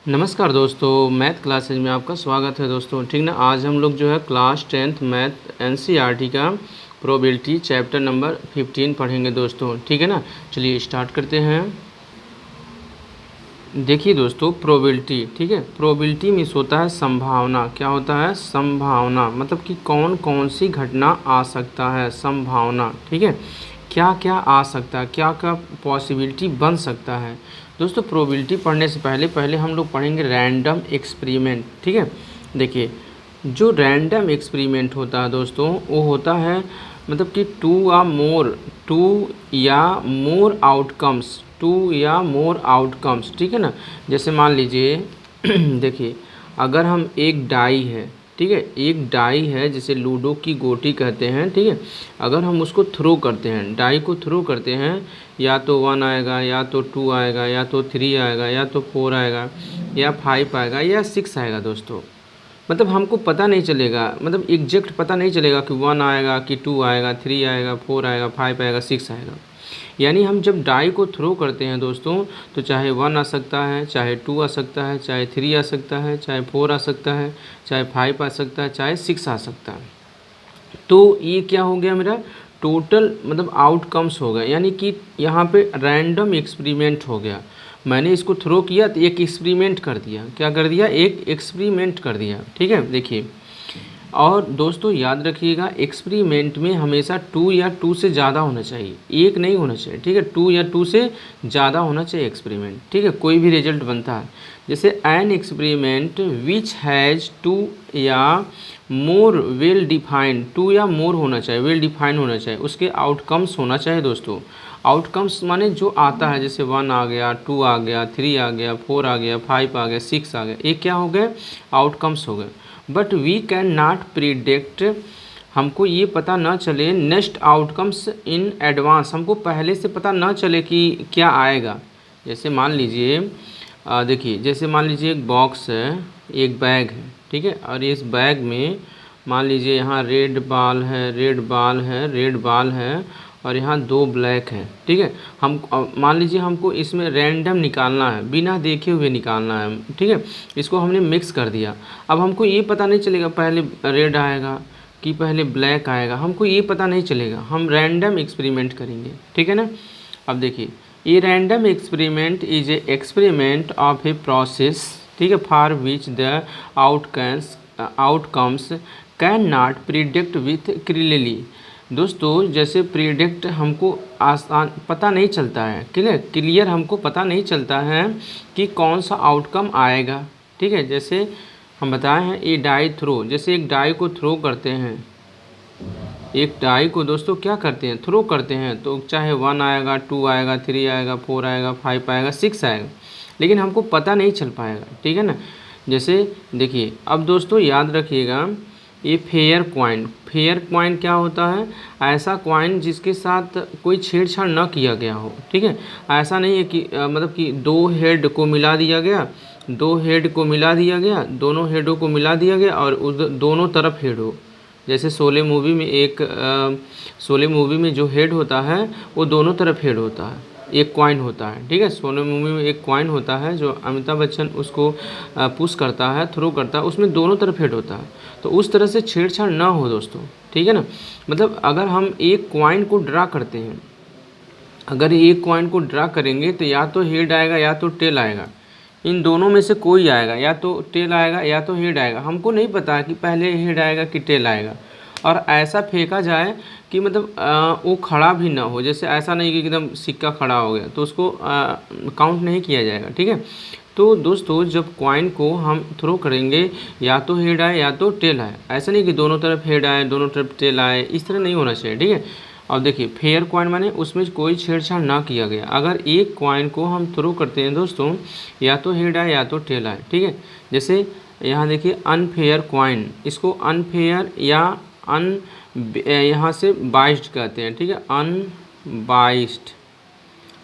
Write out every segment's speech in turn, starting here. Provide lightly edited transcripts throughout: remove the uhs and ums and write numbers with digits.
नमस्कार दोस्तों, math classes में आपका स्वागत है दोस्तों। ठीक ना, आज हम लोग जो है क्लास 10th मैथ एनसीईआरटी का प्रोबेबिलिटी चैप्टर नंबर 15 पढ़ेंगे दोस्तों। ठीक है ना, चलिए स्टार्ट करते हैं। देखिए दोस्तों, प्रोबेबिलिटी, ठीक है, प्रोबेबिलिटी मीन्स होता है संभावना। क्या होता है? संभावना, मतलब कि कौन कौन सी घटना आ सकता है, संभावना। ठीक है, क्या क्या आ सकता है, क्या क्या पॉसिबिलिटी बन सकता है। दोस्तों प्रोबेबिलिटी पढ़ने से पहले पहले हम लोग पढ़ेंगे रैंडम एक्सपेरिमेंट। ठीक है, देखिए जो रैंडम एक्सपेरिमेंट होता है दोस्तों, वो होता है मतलब कि टू या मोर आउटकम्स, टू या मोर आउटकम्स। ठीक है ना, जैसे मान लीजिए देखिए, अगर हम एक डाई है, ठीक है, एक डाई है जिसे लूडो की गोटी कहते हैं। ठीक है, अगर हम उसको थ्रो करते हैं, डाई को थ्रो करते हैं, या तो 1 आएगा, या तो 2 आएगा, या तो 3 आएगा, या तो 4 आएगा, या 5 आएगा, या 6 आएगा दोस्तों। मतलब हमको पता नहीं चलेगा, मतलब एग्जैक्ट पता नहीं चलेगा कि 1 आएगा कि 2 आएगा, 3 आएगा, 4 आएगा, 5 आएगा, 6 आएगा। यानी हम जब डाई को थ्रो करते हैं दोस्तों, तो चाहे 1 आ सकता है, चाहे 2 आ सकता है, चाहे 3 आ सकता है, चाहे 4 आ सकता है, चाहे 5 आ सकता है, चाहे 6 आ सकता है। तो ये क्या हो गया मेरा टोटल, मतलब आउटकम्स हो गए। यानी कि यहाँ पे रैंडम एक्सपेरिमेंट हो गया। मैंने इसको थ्रो किया तो एक एक्सपेरिमेंट कर दिया। क्या कर दिया? एक एक्सपेरिमेंट कर दिया। ठीक है, देखिए, और दोस्तों याद रखिएगा, एक्सपेरिमेंट में हमेशा 2 या 2 से ज़्यादा होना चाहिए, एक नहीं होना चाहिए। ठीक है, 2 या 2 से ज़्यादा होना चाहिए एक्सपेरिमेंट। ठीक है, कोई भी रिजल्ट बनता है, जैसे एन एक्सपेरिमेंट विच हैज़ 2 या मोर वेल डिफाइंड, 2 या मोर होना चाहिए, वेल डिफाइंड होना चाहिए, उसके आउटकम्स होना चाहिए दोस्तों। आउटकम्स माने जो आता है, जैसे 1 आ गया, 2 आ गया, 3 आ गया, 4 आ गया, 5 आ गया, 6 आ गया, ये क्या हो गए? आउटकम्स हो गए। But we can not predict, हमको ये पता ना चले नेक्स्ट आउटकम्स इन एडवांस, हमको पहले से पता ना चले कि क्या आएगा। जैसे मान लीजिए, देखिए, जैसे मान लीजिए एक बॉक्स है, एक बैग है, ठीक है, और इस बैग में मान लीजिए यहाँ रेड बाल है, रेड बाल है, रेड बाल है, और यहाँ 2 ब्लैक है। ठीक है, हम मान लीजिए हमको इसमें रैंडम निकालना है, बिना देखे हुए निकालना है। ठीक है, इसको हमने मिक्स कर दिया। अब हमको ये पता नहीं चलेगा पहले रेड आएगा कि पहले ब्लैक आएगा, हमको ये पता नहीं चलेगा। हम रैंडम एक्सपेरिमेंट करेंगे। ठीक है ना, अब देखिए, ये random experiment is a experiment of a process, ठीक है, for which the outcomes can not predict with clearly. दोस्तों जैसे प्रिडिक्ट हमको आसान पता नहीं चलता है, क्लियर हमको पता नहीं चलता है कि कौन सा आउटकम आएगा। ठीक है, जैसे हम बताए हैं ये डाई थ्रो, जैसे एक डाई को थ्रो करते हैं, एक डाई को दोस्तों क्या करते हैं? थ्रो करते हैं, तो चाहे 1 आएगा, 2 आएगा, 3 आएगा, 4 आएगा, 5 आएगा, 6 आएगा, लेकिन हमको पता नहीं चल पाएगा। ठीक है ना, जैसे देखिए, अब दोस्तों याद रखिएगा, ये फेयर क्वाइन क्या होता है? ऐसा क्वाइन जिसके साथ कोई छेड़छाड़ न किया गया हो। ठीक है, ऐसा नहीं है कि मतलब कि 2 हेड को मिला दिया गया, 2 हेड को मिला दिया गया, दोनों हेडों को मिला दिया गया, और उस दोनों तरफ हेड हो। जैसे शोले मूवी में शोले मूवी में जो हेड होता है वो दोनों तरफ हेड होता है, एक कॉइन होता है। ठीक है, शोले मूवी में एक कॉइन होता है, जो अमिताभ बच्चन उसको पुश करता है, थ्रो करता है, उसमें दोनों तरफ हेड होता है। तो उस तरह से छेड़छाड़ ना हो दोस्तों। ठीक है ना, मतलब अगर हम एक कॉइन को ड्रा करते हैं, अगर एक कॉइन को ड्रा करेंगे तो या तो हेड आएगा या तो टेल आएगा, इन दोनों में से कोई आएगा, या तो टेल आएगा या तो हेड आएगा। हमको नहीं पता कि पहले हेड आएगा कि टेल आएगा, और ऐसा फेंका जाए कि मतलब वो खड़ा भी ना हो। जैसे ऐसा नहीं कि एकदम सिक्का खड़ा हो गया तो उसको काउंट नहीं किया जाएगा। ठीक है, तो दोस्तों जब कॉइन को हम थ्रो करेंगे, या तो हेड आए या तो टेल आए, ऐसा नहीं कि दोनों तरफ हेड आए दोनों तरफ टेल आए, इस तरह नहीं होना चाहिए। ठीक है, और देखिए फेयर कॉइन माने उसमें कोई छेड़छाड़ ना किया गया। अगर एक कॉइन को हम थ्रो करते हैं दोस्तों, या तो हेड आए या तो टेल आए। ठीक है, जैसे यहाँ देखिए अनफेयर कॉइन, इसको अनफेयर या यहाँ से बाइस्ड कहते हैं। ठीक है,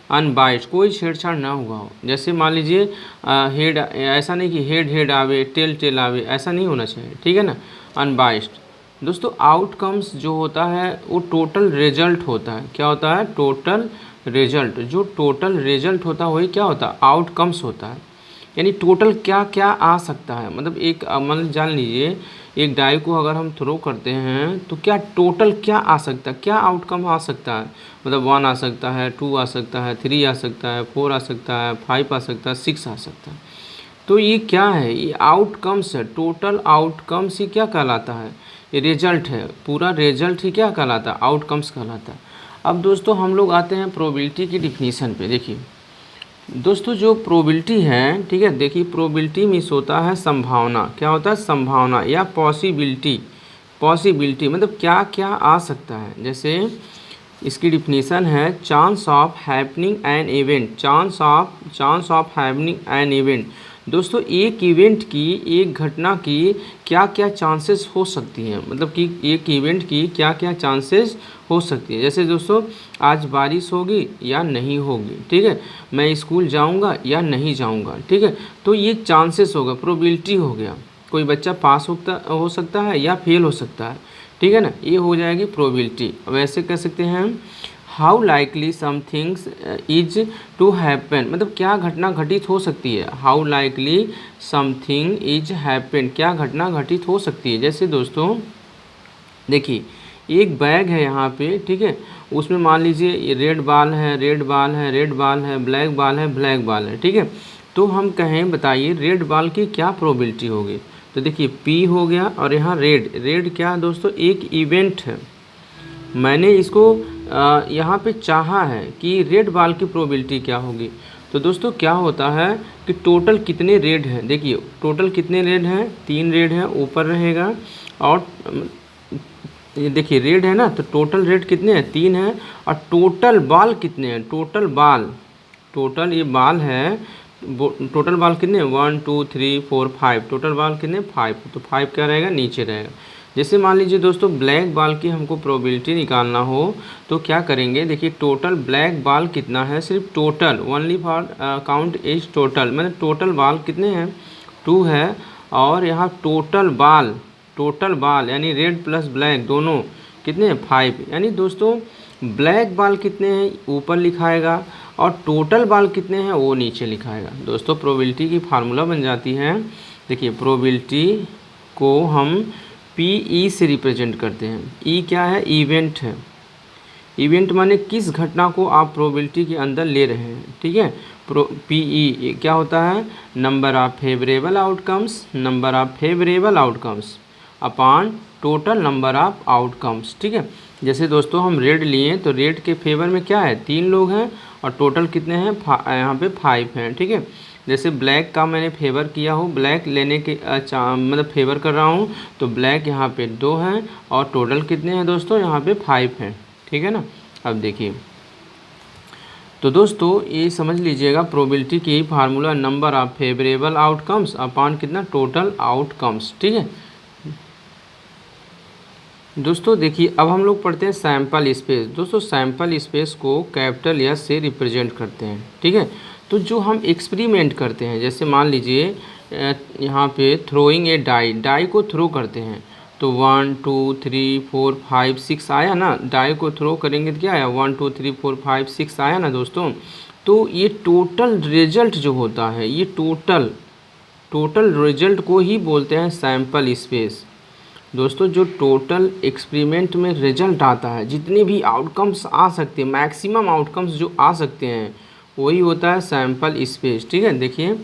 अनबाइस्ड, कोई छेड़छाड़ ना हुआ हो। जैसे मान लीजिए हेड, ऐसा नहीं कि हेड आवे टेल टेल आवे, ऐसा नहीं होना चाहिए। ठीक है ना, अनबाइस्ड। दोस्तों आउटकम्स जो होता है वो टोटल रिजल्ट होता है। क्या होता है? Total result. जो टोटल रिजल्ट होता है वही क्या होता है? आउटकम्स होता है। यानी टोटल क्या क्या आ सकता है, मतलब एक मतलब जान लीजिए एक डाई को अगर हम थ्रो करते हैं तो क्या टोटल क्या आ सकता है, क्या आउटकम आ सकता है, मतलब 1 आ सकता है, 2 आ सकता है, 3 आ सकता है, 4 आ सकता है, 5 आ सकता है, 6 आ सकता है। तो ये क्या है, ये आउटकम्स है, टोटल आउटकम्स ही क्या कहलाता है, ये रिजल्ट है, पूरा रिजल्ट ही क्या कहलाता है, आउटकम्स कहलाता है। अब दोस्तों हम लोग आते हैं प्रोबेबिलिटी की डिफिनीशन पे। देखिए दोस्तों जो प्रोबेबिलिटी है, ठीक है, देखिए प्रोबेबिलिटी मीन्स होता है संभावना, क्या होता है, संभावना या पॉसिबिलिटी। पॉसिबिलिटी मतलब क्या क्या आ सकता है। जैसे इसकी डिफिनीशन है chance of happening an event, chance of happening an event. दोस्तों एक इवेंट की, एक घटना की क्या क्या चांसेस हो सकती हैं, मतलब कि एक इवेंट की क्या क्या चांसेस हो सकती है। जैसे दोस्तों आज बारिश होगी या नहीं होगी, ठीक है, मैं स्कूल जाऊंगा या नहीं जाऊंगा, ठीक है, तो ये चांसेस होगा, प्रोबेबिलिटी हो गया। कोई बच्चा पास हो सकता है या फेल हो सकता है, ठीक है ना, ये हो जाएगी प्रोबेबिलिटी। अब ऐसे कह सकते हैं how likely somethings is to happen, मतलब क्या घटना घटित हो सकती है, how likely something is happen, क्या घटना घटित हो सकती है। जैसे दोस्तों देखिए एक बैग है यहाँ पे, ठीक है, उसमें मान लीजिए ये रेड बाल है, रेड बाल है, रेड बाल है, ब्लैक बाल है, ब्लैक बाल है, ठीक है, तो हम कहें बताइए रेड बाल की क्या प्रोबेबिलिटी होगी। तो देखिए पी हो गया और यहाँ रेड, रेड क्या है दोस्तों, एक इवेंट है, मैंने इसको यहाँ पे चाहा है कि रेड बाल की प्रोबेबिलिटी क्या होगी। तो दोस्तों क्या होता है कि टोटल कितने रेड हैं, देखिए टोटल कितने रेड हैं, 3 रेड हैं, ऊपर रहेगा। और ये देखिए रेड है ना, तो टोटल रेड कितने हैं, 3 हैं। और टोटल बाल कितने हैं, टोटल बाल, टोटल ये बाल है, टोटल बाल कितने, 1 2 3 4 5, टोटल बाल कितने, 5, तो 5 क्या रहेगा, नीचे रहेगा। जैसे मान लीजिए दोस्तों ब्लैक बाल की हमको प्रोबेबिलिटी निकालना हो तो क्या करेंगे, देखिए टोटल ब्लैक बाल कितना है, सिर्फ total only for count is total, मतलब टोटल बाल कितने हैं, 2 है। और यहाँ टोटल बाल यानी रेड प्लस ब्लैक दोनों कितने हैं, 5, यानी दोस्तों ब्लैक बाल कितने हैं ऊपर लिखाएगा और टोटल बाल कितने हैं वो नीचे लिखाएगा। दोस्तों प्रोबेबिलिटी की फार्मूला बन जाती है, देखिए प्रोबेबिलिटी को हम पी ई से रिप्रेजेंट करते हैं। ई क्या है, इवेंट है, इवेंट माने किस घटना को आप प्रोबेबिलिटी के अंदर ले रहे हैं, ठीक है। पी ई क्या होता है, number of favourable outcomes, number of favourable outcomes upon total number of outcomes, ठीक है। जैसे दोस्तों हम रेड लिए तो रेड के फेवर में क्या है, 3 लोग हैं और टोटल कितने हैं, यहाँ पे 5 हैं, ठीक है। जैसे ब्लैक का मैंने फेवर किया हो, ब्लैक लेने के मतलब फेवर कर रहा हूँ, तो ब्लैक यहाँ पे 2 हैं और टोटल कितने हैं दोस्तों, यहाँ पे 5 हैं, ठीक है ना। अब देखिए तो दोस्तों ये समझ लीजिएगा प्रोबेबिलिटी की formula number of favourable outcomes upon कितना, टोटल आउटकम्स, ठीक है। दोस्तों देखिए अब हम लोग पढ़ते हैं सैंपल स्पेस। दोस्तों सैंपल स्पेस को कैपिटल एस से रिप्रेजेंट करते हैं, ठीक है। तो जो हम एक्सपेरिमेंट करते हैं, जैसे मान लीजिए यहाँ पे थ्रोइंग ए डाई, डाई को थ्रो करते हैं तो 1 2 3 4 5 6 आया ना, डाई को थ्रो करेंगे तो क्या आया, 1 2 3 4 5 6 आया ना दोस्तों। तो ये टोटल रिजल्ट जो होता है, ये टोटल रिजल्ट को ही बोलते हैं सैंपल स्पेस। दोस्तों जो टोटल एक्सपेरिमेंट में रिजल्ट आता है, जितने भी आउटकम्स आ सकते हैं, मैक्सिमम आउटकम्स जो आ सकते हैं वही होता है सैंपल स्पेस, ठीक है। देखिए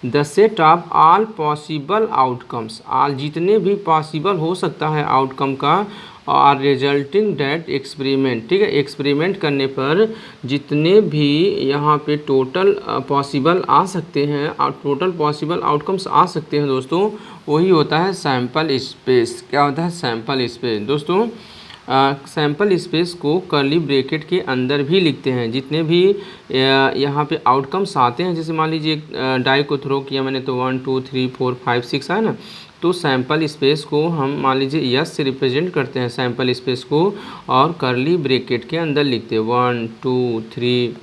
the set of all possible outcomes, all जितने भी पॉसिबल हो सकता है आउटकम का, और रिजल्टिंग डैट एक्सपेरिमेंट, ठीक है, एक्सपेरिमेंट करने पर जितने भी यहाँ पे टोटल पॉसिबल आ सकते हैं और टोटल पॉसिबल आउटकम्स आ सकते हैं दोस्तों, वही होता है सैंपल स्पेस। क्या होता है, सैंपल स्पेस। दोस्तों सैंपल स्पेस को कर्ली ब्रैकेट के अंदर भी लिखते हैं, जितने भी यहाँ पे आउटकम्स आते हैं। जैसे मान लीजिए डाई को थ्रो किया मैंने तो 1 2 3 4 5 6 है ना, तो सैंपल स्पेस को हम मान लीजिए यस से रिप्रेजेंट करते हैं सैंपल स्पेस को, और कर्ली ब्रैकेट के अंदर लिखते हैं 1 2 3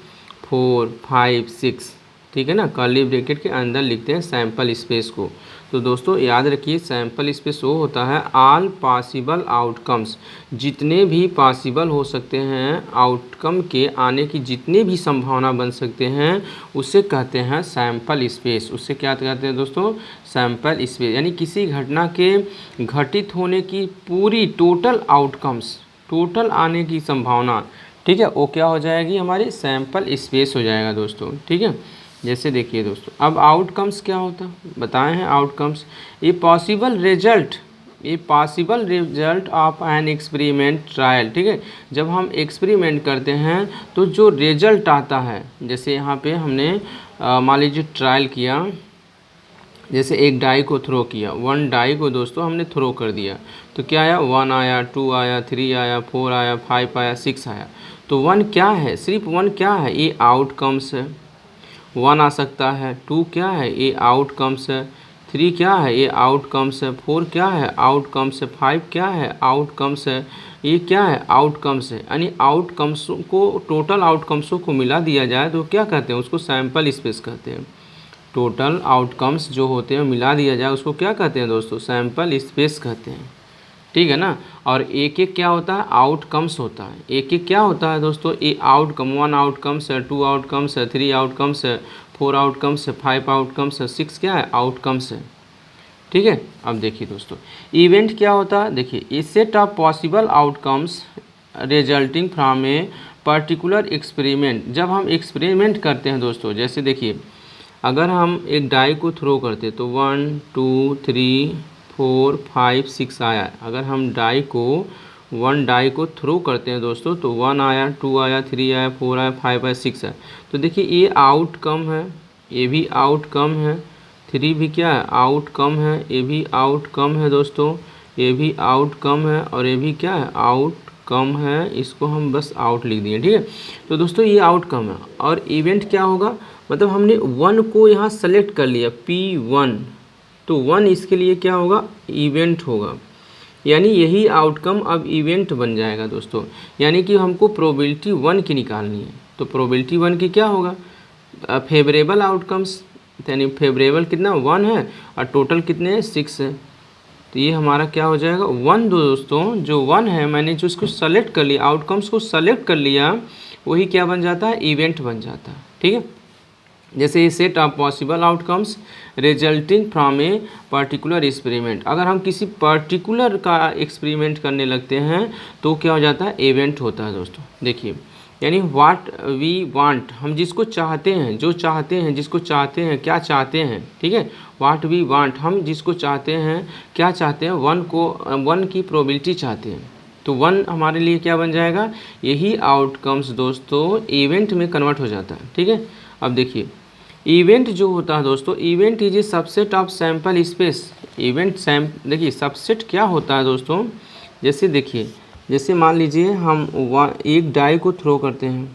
4 5 6, ठीक है ना, कर्ली ब्रैकेट के अंदर लिखते हैं सैंपल स्पेस को। तो दोस्तों याद रखिए सैंपल स्पेस वो होता है ऑल पॉसिबल आउटकम्स, जितने भी पॉसिबल हो सकते हैं आउटकम के आने की जितनी भी संभावना बन सकते हैं उसे कहते हैं सैंपल स्पेस। उससे क्या कहते हैं दोस्तों, सैंपल स्पेस, यानी किसी घटना के घटित होने की पूरी टोटल आउटकम्स, टोटल आने की संभावना, ठीक है, वो क्या हो जाएगी, हमारी सैंपल स्पेस हो जाएगा दोस्तों। ठीक है, जैसे देखिए दोस्तों अब आउटकम्स क्या होता है बताए हैं। आउटकम्स ये possible result of an experiment trial. ठीक है, जब हम एक्सपेरिमेंट करते हैं तो जो रिजल्ट आता है, जैसे यहाँ पे हमने मान लीजिए ट्रायल किया, जैसे एक डाई को थ्रो किया, 1 डाई को दोस्तों हमने थ्रो कर दिया, तो क्या आया, 1 आया, 2 आया, 3 आया, 4 आया, 5 आया, 6 आया। तो 1 क्या है, सिर्फ 1 क्या है, ये आउटकम्स है। 1 आ सकता है, 2 क्या है, ये आउटकम्स है, 3 क्या है, ये आउटकम्स है, 4 क्या है, आउटकम्स है, 5 क्या है, आउटकम्स है, ये क्या है, आउटकम्स है। यानी आउटकम्स को, टोटल आउटकम्सों को मिला दिया जाए तो क्या कहते हैं, उसको सैंपल स्पेस कहते हैं। टोटल आउटकम्स जो होते हैं मिला दिया जाए उसको क्या कहते हैं दोस्तों, सैंपल स्पेस कहते हैं। ठीक है ना, और एक एक क्या होता है, आउटकम्स होता है। एक एक क्या होता है दोस्तों, ये आउटकम, 1 आउटकम्स है, 2 आउटकम्स है, 3 आउटकम्स है, 4 आउटकम्स है, 5 आउटकम्स है, 6 क्या है, आउटकम्स है। ठीक है, अब देखिए दोस्तों इवेंट क्या होता है, देखिए a set of possible outcomes resulting from a particular experiment. जब हम एक्सपेरिमेंट करते हैं दोस्तों, जैसे देखिए अगर हम एक डाई को थ्रो करते तो 1 2 3 4 5 6 आया। अगर हम डाई को 1 डाई को थ्रो करते हैं दोस्तों तो 1 आया, 2 आया, 3 आया, 4 आया, 5 आया, 6 आया। तो देखिए ये आउटकम है, ये भी आउटकम है, 3 भी क्या है, आउटकम है, ये भी आउटकम है दोस्तों, ये भी आउटकम है, और ये भी क्या है, आउटकम है। इसको हम बस आउट लिख दिए। ठीक है, तो दोस्तों ये आउटकम है। और इवेंट क्या होगा, मतलब हमने 1 को यहाँ सेलेक्ट कर लिया, P1, तो 1 इसके लिए क्या होगा, इवेंट होगा। यानी यही आउटकम अब इवेंट बन जाएगा दोस्तों। यानी कि हमको प्रोबेबिलिटी 1 की निकालनी है, तो प्रोबेबिलिटी 1 की क्या होगा, फेवरेबल आउटकम्स, यानी फेवरेबल कितना 1 है और टोटल कितने हैं, 6 है। तो ये हमारा क्या हो जाएगा, 1 दोस्तों, जो 1 है मैंने जो इसको सेलेक्ट कर लिया, आउटकम्स को सेलेक्ट कर लिया, वही क्या बन जाता है, इवेंट बन जाता है। ठीक है, जैसे ये set of possible outcomes resulting from a particular experiment. अगर हम किसी पर्टिकुलर का एक्सपेरिमेंट करने लगते हैं तो क्या हो जाता है, इवेंट होता है दोस्तों। देखिए यानी व्हाट वी वांट, हम जिसको चाहते हैं, जो चाहते हैं, जिसको चाहते हैं, क्या चाहते हैं। ठीक है, व्हाट वी वांट, हम जिसको चाहते हैं, क्या चाहते हैं, 1 की प्रोबेबिलिटी चाहते हैं, तो 1 हमारे लिए क्या बन जाएगा, यही आउटकम्स दोस्तों इवेंट में कन्वर्ट हो जाता है। ठीक है, अब देखिए इवेंट जो होता है दोस्तों, event is a subset of sample space. देखिए सबसेट क्या होता है दोस्तों, जैसे देखिए, जैसे मान लीजिए हम एक डाई को थ्रो करते हैं,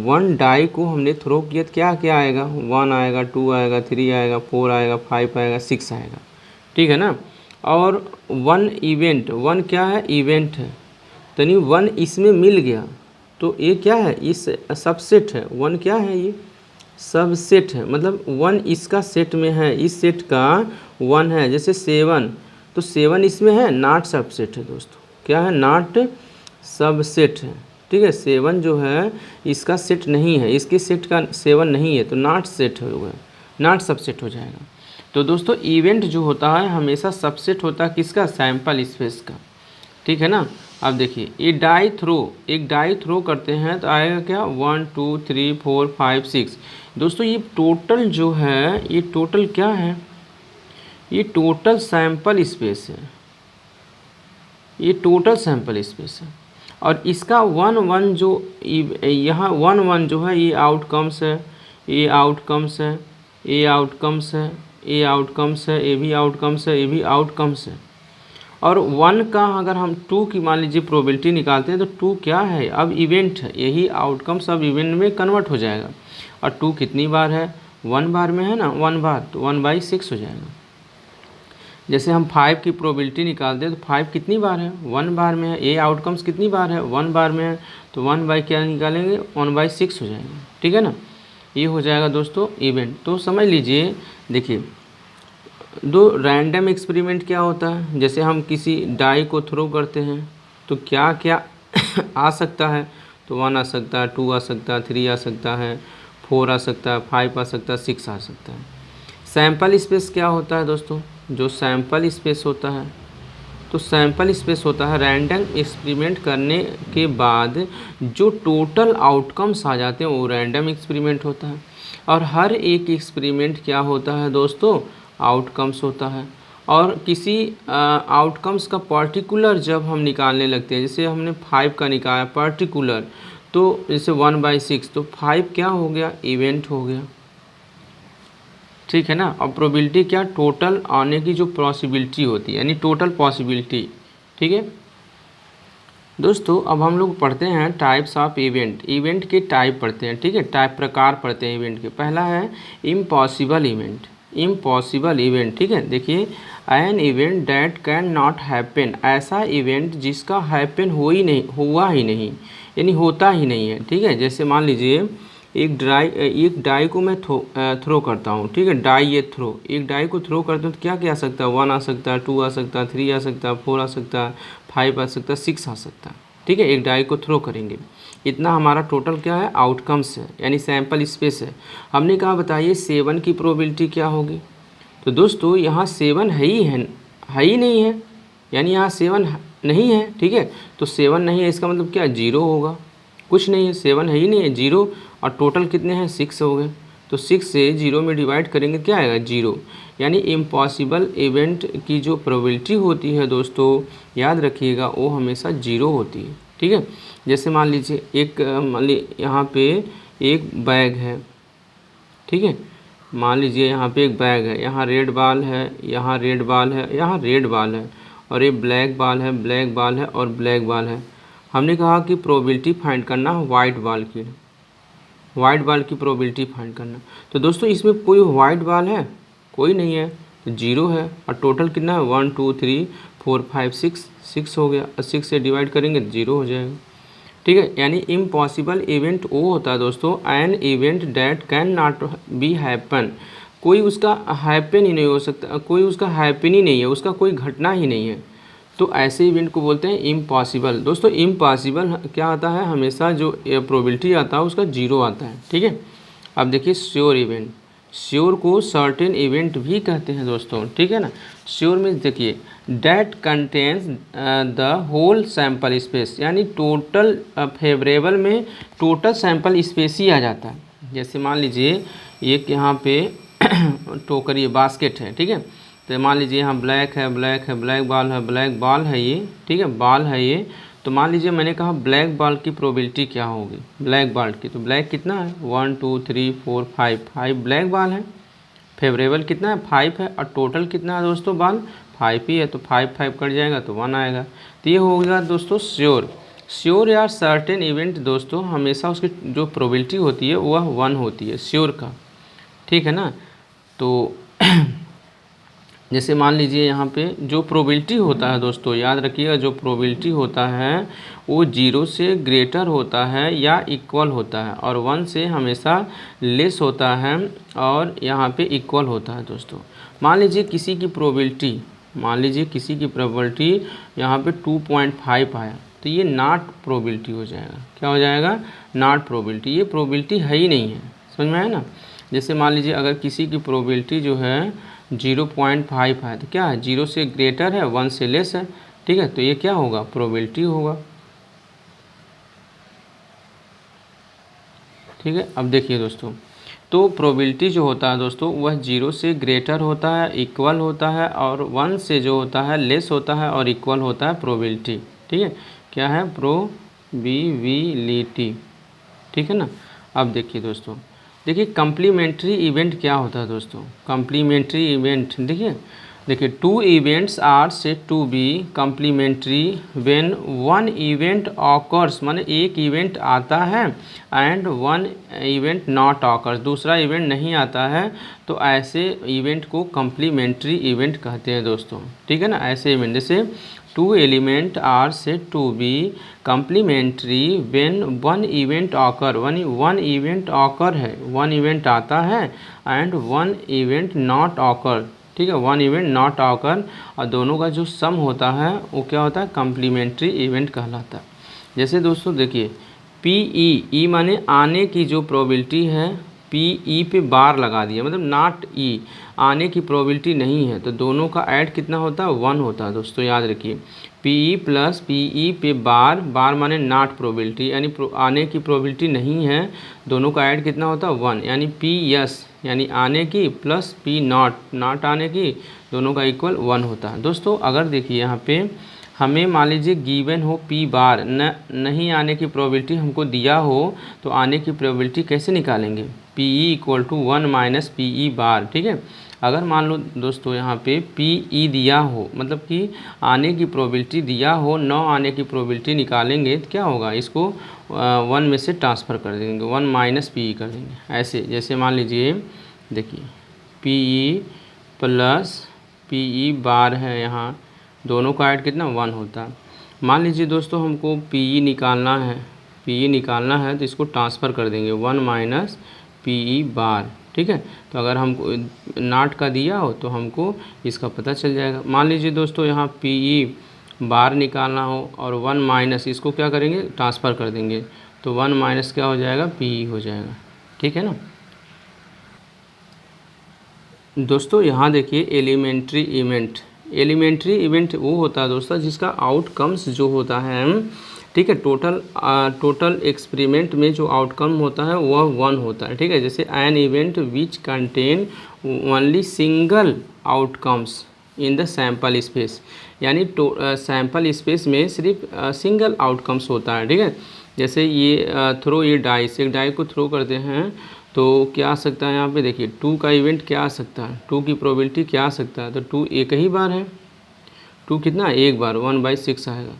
1 डाई को हमने थ्रो किया तो क्या क्या आएगा, 1 आएगा, 2 आएगा, 3 आएगा, 4 आएगा, 5 आएगा, 6 आएगा। ठीक है ना, और 1 इवेंट, 1 क्या है, इवेंट है, तो नहीं 1 इसमें मिल गया, तो ये क्या है, इस सबसेट है। 1 क्या है, ये सबसेट है, मतलब 1 इसका सेट में है, इस सेट का 1 है। जैसे 7, तो 7 इसमें है, नॉट सबसेट है दोस्तों, क्या है, नॉट सबसेट है। ठीक है, 7 जो है इसका सेट नहीं है, इसके सेट का 7 नहीं है, तो नॉट सेट होगा, नॉट सबसेट हो जाएगा। तो दोस्तों इवेंट जो होता है हमेशा सबसेट होता है किसका, सैंपल स्पेस का। ठीक है ना, अब देखिए ये एक डाई थ्रो करते हैं तो आएगा क्या, 1 2 3 4 5 6। दोस्तों ये टोटल जो है, ये टोटल क्या है, ये टोटल सैंपल स्पेस है, ये टोटल सैंपल स्पेस है। और इसका 1 1 जो यहाँ 1 1 जो है, ये आउटकम्स है, ये आउटकम्स है, ये आउटकम्स है, ये आउटकम्स है, ये भी आउटकम्स है, ये भी आउटकम्स है। और 1 का अगर हम 2 की मान लीजिए प्रोबेबिलिटी निकालते हैं तो 2 क्या है, अब इवेंट है, यही आउटकम्स अब इवेंट में कन्वर्ट हो जाएगा। और 2 कितनी बार है, 1 बार में है ना, 1 बार, तो 1/6 हो जाएगा। जैसे हम 5 की प्रोबेबिलिटी निकालते हैं तो 5 कितनी बार है, 1 बार में है। ये आउटकम्स कितनी बार है, 1 बार में है, तो 1 बाई क्या निकालेंगे, 1/6 हो जाएगा। ठीक है ना, ये हो जाएगा दोस्तों इवेंट। तो समझ लीजिए, देखिए दो रैंडम एक्सपेरिमेंट क्या होता है, जैसे हम किसी डाई को थ्रो करते हैं तो क्या क्या आ सकता है, तो 1 आ सकता है, 2 आ सकता है, 3 आ सकता है, 4 आ सकता है, 5 आ सकता है, 6 आ सकता है। सैंपल स्पेस क्या होता है दोस्तों, जो सैंपल स्पेस होता है, तो सैंपल स्पेस होता है रैंडम एक्सपेरिमेंट करने के बाद जो टोटल आउटकम्स आ जाते हैं वो रैंडम एक्सपेरिमेंट होता है। और हर एक एक्सपेरिमेंट क्या होता है दोस्तों, आउटकम्स होता है। और किसी आउटकम्स का पर्टिकुलर जब हम निकालने लगते हैं, जैसे हमने 5 का निकाला पर्टिकुलर, तो जैसे 1/6, तो 5 क्या हो गया, इवेंट हो गया, ठीक है ना। और प्रोबेबिलिटी क्या, टोटल आने की जो पॉसिबिलिटी होती है, यानी टोटल पॉसिबिलिटी, ठीक है दोस्तों। अब हम लोग पढ़ते हैं टाइप्स ऑफ इवेंट, इवेंट के टाइप पढ़ते हैं, ठीक है, टाइप प्रकार पढ़ते हैं इवेंट के। पहला है इम्पॉसिबल इवेंट, इम्पॉसिबल इवेंट, ठीक है। देखिए an event that can not happen, ऐसा इवेंट जिसका हैपन हुआ ही नहीं, यानी होता ही नहीं है, ठीक है। जैसे मान लीजिए एक डाई को मैं थ्रो करता हूँ, ठीक है, डाई ये थ्रो, एक डाई को थ्रो करता हूँ तो क्या क्या आ सकता है, 1 आ सकता है, 2 आ सकता है, 3 आ सकता है, 4 आ सकता है, 5 आ सकता है, 6 आ सकता है, ठीक है। एक डाई को थ्रो करेंगे, इतना हमारा टोटल क्या है, आउटकम्स है, यानी सैंपल स्पेस है। हमने कहा बताइए 7 की प्रोबेबिलिटी क्या होगी, तो दोस्तों यहाँ 7 है ही नहीं है, यानी यहाँ 7 नहीं है, ठीक है। तो 7 नहीं है इसका मतलब क्या, 0 होगा, कुछ नहीं है, 7 है ही नहीं है, 0। और टोटल कितने हैं, 6 हो गए, तो 6 से 0 में डिवाइड करेंगे क्या आएगा, 0। यानी इम्पॉसिबल इवेंट की जो प्रोबेबिलिटी होती है दोस्तों, याद रखिएगा वो हमेशा 0 होती है, ठीक है। जैसे मान लीजिए मान लीजिए यहाँ पे एक बैग है, ठीक है, मान लीजिए यहाँ पे एक बैग है, यहाँ रेड बाल है, यहाँ रेड बाल है, यहाँ रेड बाल है, और ये ब्लैक बाल है, ब्लैक बाल है और ब्लैक बाल है। हमने कहा कि प्रोबेबिलिटी फाइंड करना वाइट बाल की, वाइट बाल की प्रोबेबिलिटी फाइंड करना। तो दोस्तों इसमें कोई वाइट बाल है, कोई नहीं है, तो 0 है। और टोटल कितना है, 1 2 3 4 5 6, 6 हो गया, और 6 से डिवाइड करेंगे तो 0 हो जाएगा, ठीक है। यानी इम्पॉसिबल इवेंट वो होता है दोस्तों, an event that can not be happen, कोई उसका हैपन ही नहीं हो सकता, कोई उसका हैपन ही नहीं है, उसका कोई घटना ही नहीं है, तो ऐसे इवेंट को बोलते हैं इम्पॉसिबल। दोस्तों इम्पॉसिबल क्या आता है, हमेशा जो प्रोबेबिलिटी आता है उसका 0 आता है, ठीक है। अब देखिए श्योर इवेंट, श्योर को सर्टेन इवेंट भी कहते हैं दोस्तों, ठीक है ना। श्योर में देखिए that contains the whole sample space, यानी टोटल फेवरेबल में टोटल सैंपल स्पेस ही आ जाता है। जैसे मान लीजिए एक यहाँ पे टोकरी बास्केट है, ठीक है, तो मान लीजिए यहाँ ब्लैक है, ब्लैक है, ब्लैक बाल है, ब्लैक बाल है ये, ठीक है, बाल है ये। तो मान लीजिए मैंने कहा ब्लैक बाल की प्रोबेबिलिटी क्या होगी, ब्लैक बाल की, तो ब्लैक कितना है, 1 2 3 4 5, 5 ब्लैक बाल है, फेवरेबल कितना है, 5 है, और टोटल कितना है दोस्तों, बाल 5 ही है, तो 5 5 कट जाएगा तो 1 आएगा। तो ये हो गया दोस्तों श्योर। श्योर या सर्टेन इवेंट दोस्तों हमेशा उसकी जो प्रोबेबिलिटी होती है वह 1 होती है श्योर का, ठीक है ना। तो जैसे मान लीजिए यहाँ पे जो प्रोबेबिलिटी होता है दोस्तों, याद रखिएगा जो प्रोबेबिलिटी होता है वो 0 से ग्रेटर होता है या इक्वल होता है, और 1 से हमेशा लेस होता है और यहाँ पे इक्वल होता है दोस्तों। मान लीजिए किसी की प्रोबेबिलिटी, मान लीजिए किसी की प्रोबेबिलिटी यहाँ पे 2.5 आया, तो ये नॉट प्रोबेबिलिटी हो जाएगा, क्या हो जाएगा, नॉट प्रोबेबिलिटी, ये प्रोबेबिलिटी है ही नहीं है, समझ में आया ना। जैसे मान लीजिए अगर किसी की प्रोबेबिलिटी जो है 0.5 है, तो क्या है, 0 से ग्रेटर है, 1 से लेस है, ठीक है, तो ये क्या होगा, प्रोबेबिलिटी होगा, ठीक है। अब देखिए दोस्तों, तो प्रोबेबिलिटी जो होता है दोस्तों वह 0 से ग्रेटर होता है, इक्वल होता है, और 1 से जो होता है लेस होता है और इक्वल होता है प्रोबेबिलिटी, ठीक है, क्या है, प्रोबेबिलिटी, ठीक है ना। अब देखिए दोस्तों, देखिए कम्प्लीमेंट्री इवेंट क्या होता है दोस्तों, कम्प्लीमेंट्री इवेंट देखिए देखिए, two events are said to be complementary when one event occurs, माने एक इवेंट आता है and one event not occurs, दूसरा इवेंट नहीं आता है, तो ऐसे इवेंट को कम्प्लीमेंट्री इवेंट कहते हैं दोस्तों। ठीक है ना, ऐसे इवेंट जैसे two element are said to be complementary when one event occur, one event occur है, वन इवेंट आता है and one event not occur. ठीक है, वन इवेंट नॉट ऑकर, और दोनों का जो सम होता है वो क्या होता है, कम्प्लीमेंट्री इवेंट कहलाता है। जैसे दोस्तों देखिए, पी ई माने आने की जो प्रोबेबिलिटी है, पी ई पे बार लगा दिया, मतलब नॉट ई, आने की प्रोबेबिलिटी नहीं है, तो दोनों का ऐड कितना होता है, 1 होता है दोस्तों, याद रखिए। पी ई प्लस पी ई पे बार, बार माने नॉट प्रोबेबिलिटी, यानी आने की प्रोबेबिलिटी नहीं है, दोनों का ऐड कितना होता है, 1, यानी पी यस यानी आने की प्लस पी नॉट आने की, दोनों का इक्वल 1 होता है। दोस्तों अगर देखिए यहाँ पे हमें मान लीजिए गिवन हो पी बार, नहीं आने की प्रोबेबिलिटी हमको दिया हो, तो आने की प्रोबेबिलिटी कैसे निकालेंगे, P E equal to 1 minus P E bar. ठीक है, अगर मान लो दोस्तों यहाँ पे पी ई दिया हो, मतलब कि आने की प्रोबेबिलिटी दिया हो, 9 आने की प्रोबेबिलिटी निकालेंगे तो क्या होगा, इसको 1 में से ट्रांसफ़र कर देंगे, 1 माइनस पी ई कर देंगे। ऐसे जैसे मान लीजिए देखिए, P E plus P E bar है, यहाँ दोनों का ऐड कितना 1 होता है। मान लीजिए दोस्तों हमको पी ई निकालना है, तो इसको ट्रांसफ़र कर देंगे 1 माइनस पी ई बार। ठीक है, तो अगर हमको नॉट का दिया हो तो हमको इसका पता चल जाएगा। मान लीजिए दोस्तों यहाँ पी ई बार निकालना हो और 1 माइनस, इसको क्या करेंगे, ट्रांसफ़र कर देंगे, तो 1 माइनस क्या हो जाएगा, पी ई हो जाएगा। ठीक है ना दोस्तों, यहाँ देखिए एलिमेंट्री इवेंट वो होता है दोस्तों जिसका आउटकम्स जो होता है, ठीक है, टोटल एक्सपेरिमेंट में जो आउटकम होता है वह 1 होता है। ठीक है, जैसे an event which contain only single outcomes in the sample space, यानी सैम्पल स्पेस में सिर्फ सिंगल आउटकम्स होता है। ठीक है, जैसे ये थ्रो ये डाइस, एक डाई को थ्रो करते हैं तो क्या आ सकता है, यहाँ पे देखिए 2 का इवेंट क्या आ सकता है, 2 की प्रोबेबिलिटी क्या आ सकता है, तो 2 एक ही बार है, 2 कितना एक बार 1/6 आएगा।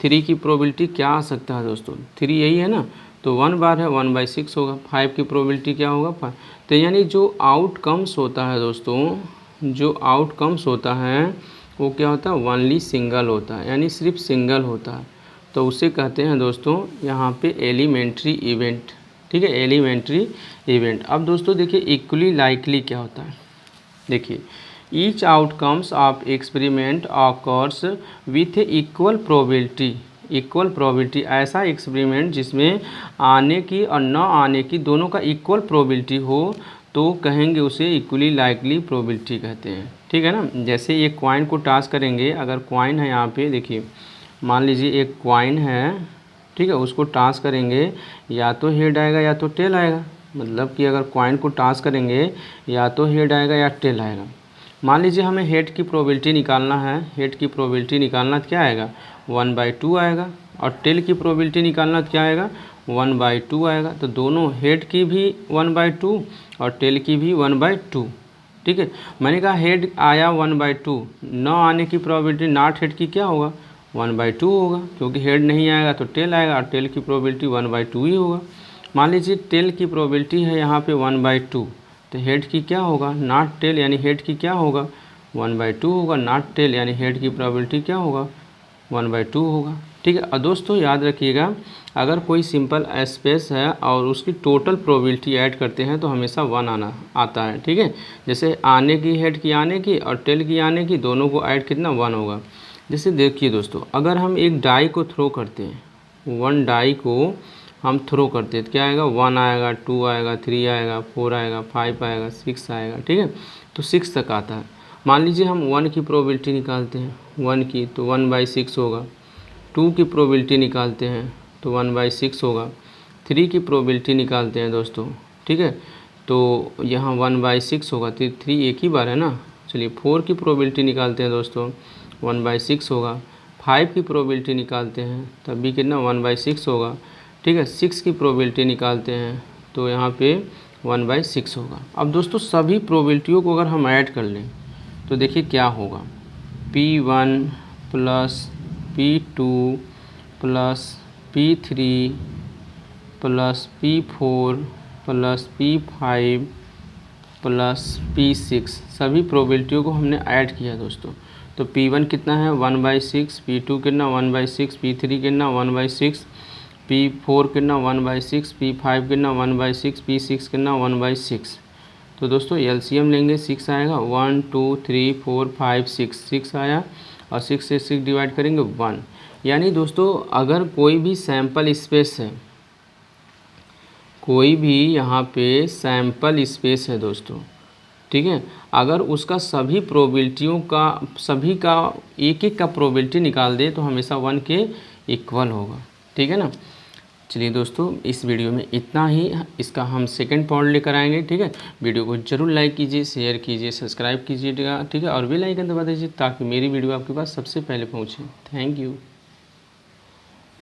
3 की प्रोबेबिलिटी क्या आ सकता है दोस्तों, 3 यही है ना, तो 1 बार है 1/6 होगा। 5 की प्रोबेबिलिटी क्या होगा, 5। तो यानी जो आउटकम्स होता है दोस्तों, जो आउटकम्स होता है वो क्या होता है, ओनली सिंगल होता है, यानी सिर्फ सिंगल होता है, तो उसे कहते हैं दोस्तों यहाँ पे एलिमेंट्री इवेंट। ठीक है, एलिमेंट्री इवेंट। अब दोस्तों देखिए इक्वली लाइकली क्या होता है, देखिए each outcomes of experiment occurs with equal probability, ऐसा एक्सपेरिमेंट जिसमें आने की और न आने की दोनों का इक्वल प्रोबेबिलिटी हो, तो कहेंगे उसे इक्वली लाइकली प्रोबेबिलिटी कहते हैं। ठीक है ना, जैसे एक कॉइन को टॉस करेंगे, अगर कॉइन है यहाँ पे देखिए, मान लीजिए एक कॉइन है, ठीक है, उसको टॉस करेंगे, या तो हेड आएगा या तो टेल आएगा, मतलब कि अगर कॉइन को टॉस करेंगे या तो हेड आएगा या टेल आएगा। मान लीजिए हमें हेड की प्रोबेबिलिटी निकालना है, हेड की प्रोबेबिलिटी निकालना तो क्या आएगा, 1/2 आएगा, और टेल की प्रोबेबिलिटी निकालना तो क्या आएगा, 1/2 आएगा। तो दोनों हेड की भी 1/2 और टेल की भी 1/2। ठीक है, मैंने कहा हेड आया 1/2, न आने की प्रोबेबिलिटी नॉट हेड की क्या होगा, 1/2 होगा, क्योंकि हेड नहीं आएगा तो टेल आएगा, और टेल की प्रोबेबिलिटी 1/2 ही होगा। मान लीजिए टेल की प्रोबेबिलिटी है यहाँ पे 1/2, तो हेड की क्या होगा, नॉट टेल, यानी हेड की क्या होगा, 1/2 होगा, नॉट टेल, यानी हेड की प्रोबेबिलिटी क्या होगा, 1/2 होगा। ठीक है, और दोस्तों याद रखिएगा, अगर कोई सिंपल स्पेस है और उसकी टोटल प्रोबेबिलिटी ऐड करते हैं तो हमेशा 1 आता है। ठीक है, जैसे आने की, हेड की आने की और टेल की आने की, दोनों को ऐड कितना 1 होगा। जैसे देखिए दोस्तों, अगर हम एक डाई को थ्रो करते हैं, 1 डाई को हम थ्रो करते हैं तो क्या आएगा, 1 आएगा, 2 आएगा, 3 आएगा, 4 आएगा, 5 आएगा, 6 आएगा। ठीक है, तो 6 तक आता है। मान लीजिए हम 1 की प्रोबेबिलिटी निकालते हैं, 1 की, तो 1/6 होगा। 2 की प्रोबेबिलिटी निकालते हैं तो 1/6 होगा। 3 की प्रोबेबिलिटी निकालते हैं दोस्तों, ठीक है, तो यहाँ 1/6 होगा, 3 एक ही बार है ना। चलिए 4 की प्रोबेबिलिटी निकालते हैं दोस्तों, 1/6 होगा। 5 की प्रोबेबिलिटी निकालते हैं तब भी कितना, 1/6 होगा। ठीक है, 6 की प्रोबेबिलिटी निकालते हैं तो यहाँ पे 1/6 होगा। अब दोस्तों सभी प्रोबेबिलिटियों को अगर हम ऐड कर लें तो देखिए क्या होगा, P1 plus P2 plus P3 plus P4 plus P5 plus P6, सभी प्रोबेबिलिटियों को हमने ऐड किया दोस्तों। तो P1 कितना है 1/6, P2 कितना 1/6, P3 कितना 1/6, P4 कितना 1/6, P5 कितना 1/6, P6 कितना 1/6। तो दोस्तों एलसीएम लेंगे 6 आएगा, 1 2 3 4 5 6 आया, और 6 से 6 डिवाइड करेंगे 1। यानी दोस्तों अगर कोई भी सैंपल स्पेस है, कोई भी यहाँ पे सैंपल स्पेस है दोस्तों, ठीक है, अगर उसका सभी प्रोबेबिलिटियों का सभी का एक एक का प्रोबेबिलिटी निकाल दे तो हमेशा 1 के इक्वल होगा, ठीक है ना। चलिए दोस्तों इस वीडियो में इतना ही, इसका हम सेकंड पार्ट लेकर आएंगे, ठीक है। वीडियो को जरूर लाइक कीजिए, शेयर कीजिए, सब्सक्राइब कीजिएगा, ठीक है, और बेल आइकन दबा दीजिए ताकि मेरी वीडियो आपके पास सबसे पहले पहुँचे। Thank you.